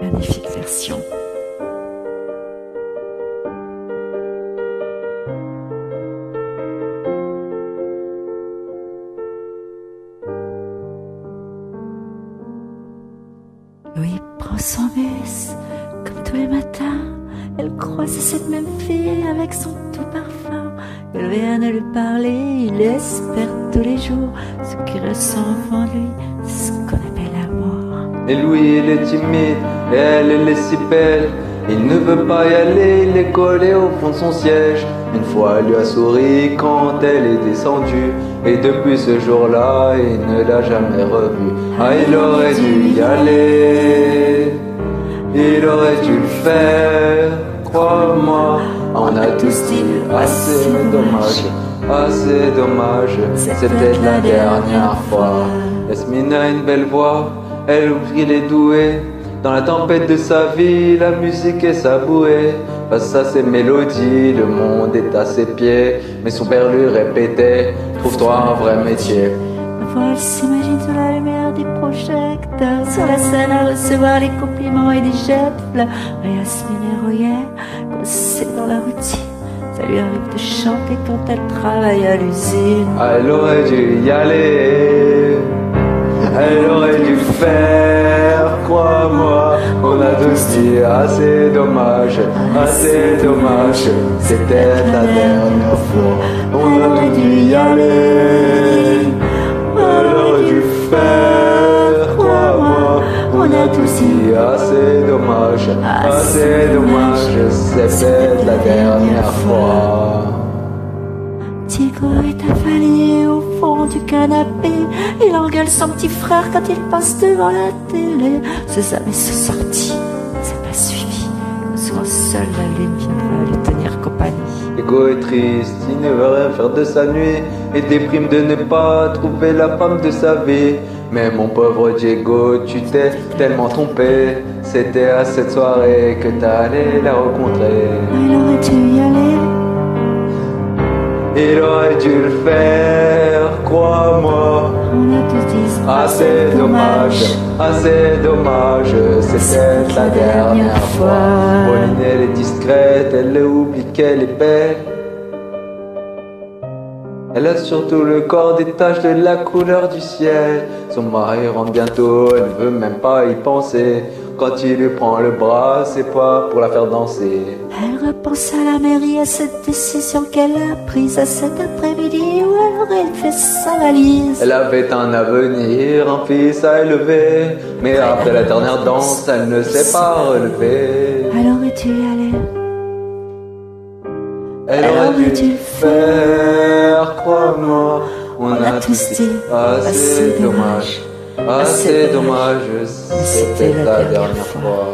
magnifique version. Louis prend son bus, comme tous les matins, elle croise cette même fille avec son tout parfum. Elle vient de lui parler, il espère tous les jours ce qui ressent au fond de lui, c'est ce qu'on appelle l'amour. Et Louis il est timide, et elle est si belle. Il ne veut pas y aller, il est collé au fond de son siège. Une fois elle lui a souri quand elle est descendue, et depuis ce jour-là, il ne l'a jamais revue. Ah, il aurait dû y aller, il aurait dû le faire, crois-moi. On a tous dit, ah c'est dommage, c'est peut-être la dernière fois. Yasmine a une belle voix, elle oublie qu'il est doué. Dans la tempête de sa vie, la musique est sa bouée. Face à ses mélodies, le monde est à ses pieds. Mais son père lui répétait, trouve-toi un vrai métier. La voix, elle s'imagine sous la lumière des projecteurs, sur la scène à recevoir les compliments et des jets de fleurs. Et Yasmine est rouillère, coincée dans la routine. Ça lui arrive de chanter quand elle travaille à l'usine. Ah, elle aurait dû y aller, elle aurait dû le faire, crois-moi. On a tous dit, ah c'est dommage, c'était la dernière fois. On aurait dû y aller, elle aurait dû le faire, crois-moi. On a tous dit, ah c'est dommage, c'était la dernière fois. Diego est affalé au fond du canapé. Il engueule son petit frère quand il passe devant la télé. Ses amis sont sortis, c'est pas suivi. Souvent seul, la lune viendra lui tenir compagnie. Diego est triste, il ne veut rien faire de sa nuit et déprime de ne pas trouver la femme de sa vie. Mais mon pauvre Diego, tu t'es tellement trompé. C'était à cette soirée que t'allais la rencontrer. Il aurait dû y aller, il aurait dû le faire, crois-moi. on a tous dit, Ah c'est dommage, c'était la dernière fois. Pauline elle est discrète, elle oublie qu'elle est belle. Elle a surtout le corps des taches de la couleur du ciel. Son mari rentre bientôt, elle ne veut même pas y penser. Quand il lui prend le bras, c'est pas pour la faire danser. Elle repense à la mairie, à cette décision qu'elle a prise à cet après-midi où elle aurait fait sa valise. Elle avait un avenir, un fils à élever, mais après la dernière danse, elle ne s'est pas relevée. Elle aurait dû y aller, Elle aurait dû le faire, crois-moi. On a tous dit, ah c'est dommage, c'était la dernière fois.